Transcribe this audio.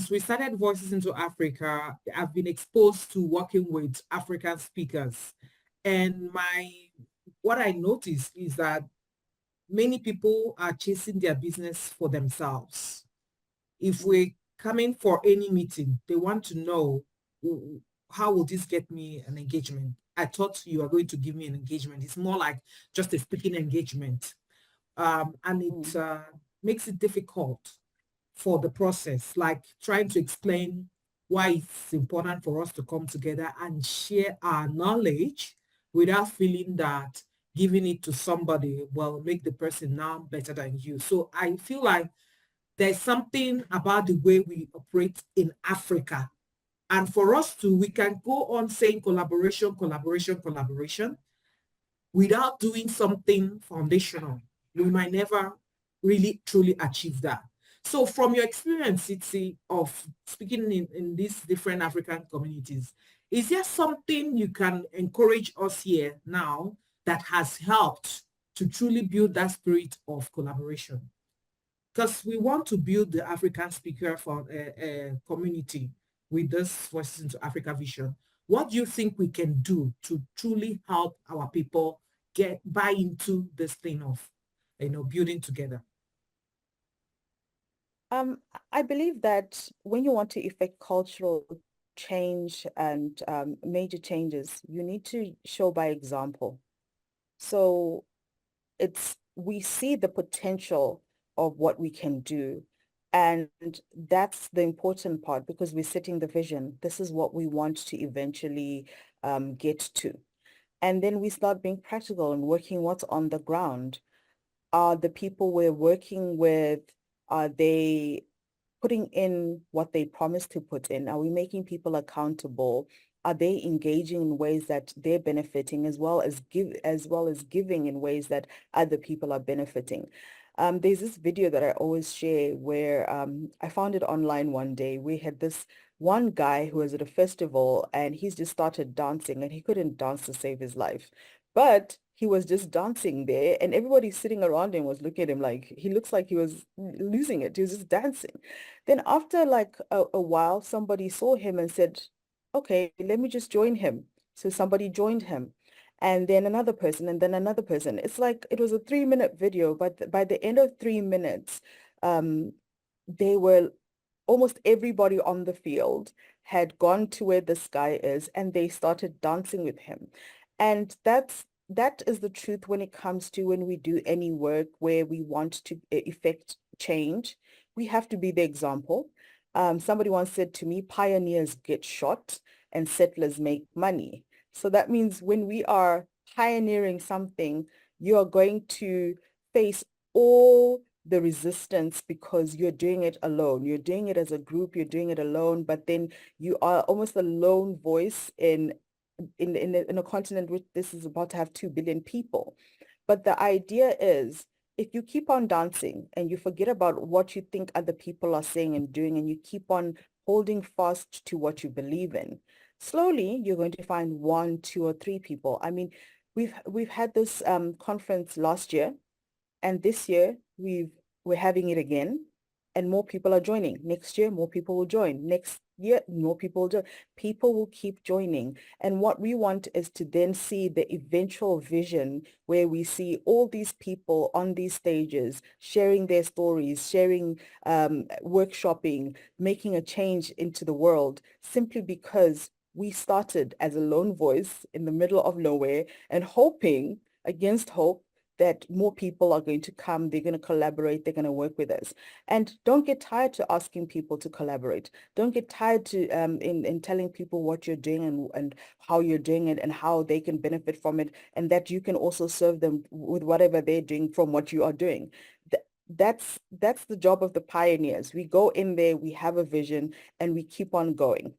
since we started Voices into Africa, I've been exposed to working with African speakers. And what I noticed is that many people are chasing their business for themselves. If we're coming for any meeting, they want to know, how will this get me an engagement? I thought you are going to give me an engagement. It's more like just a speaking engagement. And it makes it difficult for the process, like trying to explain why it's important for us to come together and share our knowledge without feeling that giving it to somebody will make the person now better than you. So I feel like there's something about the way we operate in Africa. And for us to, we can go on saying collaboration, collaboration, collaboration without doing something foundational. We might never really truly achieve that. So from your experience, Tsitsi, of speaking in these different African communities, is there something you can encourage us here now that has helped to truly build that spirit of collaboration? Because we want to build the African speaker for community with this Voices into Africa vision. What do you think we can do to truly help our people buy into this thing of, building together? Um, I believe that when you want to effect cultural change and major changes, you need to show by example. So we see the potential of what we can do. And that's the important part because we're setting the vision. This is what we want to eventually get to. And then we start being practical and working what's on the ground. Are the people we're working with, are they putting in what they promised to put in? Are we making people accountable? Are they engaging in ways that they're benefiting as well as giving in ways that other people are benefiting? There's this video that I always share where I found it online one day. We had this one guy who was at a festival and he's just started dancing and he couldn't dance to save his life. But he was just dancing there and everybody sitting around him was looking at him like he looks like he was losing it. He was just dancing. Then after like a while, somebody saw him and said, okay, let me just join him. So somebody joined him and then another person and then another person. It's like it was a 3-minute video, but by the end of 3 minutes, they were almost everybody on the field had gone to where this guy is and they started dancing with him. And that is the truth when it comes to when we do any work where we want to effect change. We have to be the example. Somebody once said to me, pioneers get shot and settlers make money. So that means when we are pioneering something, you are going to face all the resistance because you're doing it alone. You're doing it as a group, you're doing it alone, but then you are almost a lone voice in a continent which this is about to have 2 billion people. But the idea is if you keep on dancing and you forget about what you think other people are saying and doing, and you keep on holding fast to what you believe in, slowly you're going to find 1, 2, or 3 people. I mean, we've had this conference last year, and this year we're having it again, and more people are joining. Next year, more people will join. Next year, more people will join. People will keep joining. And what we want is to then see the eventual vision where we see all these people on these stages sharing their stories, sharing, workshopping, making a change into the world simply because we started as a lone voice in the middle of nowhere and hoping against hope that more people are going to come, they're going to collaborate, they're going to work with us. And don't get tired to asking people to collaborate. Don't get tired to in telling people what you're doing and how you're doing it and how they can benefit from it, and that you can also serve them with whatever they're doing from what you are doing. That's the job of the pioneers. We go in there, we have a vision, and we keep on going.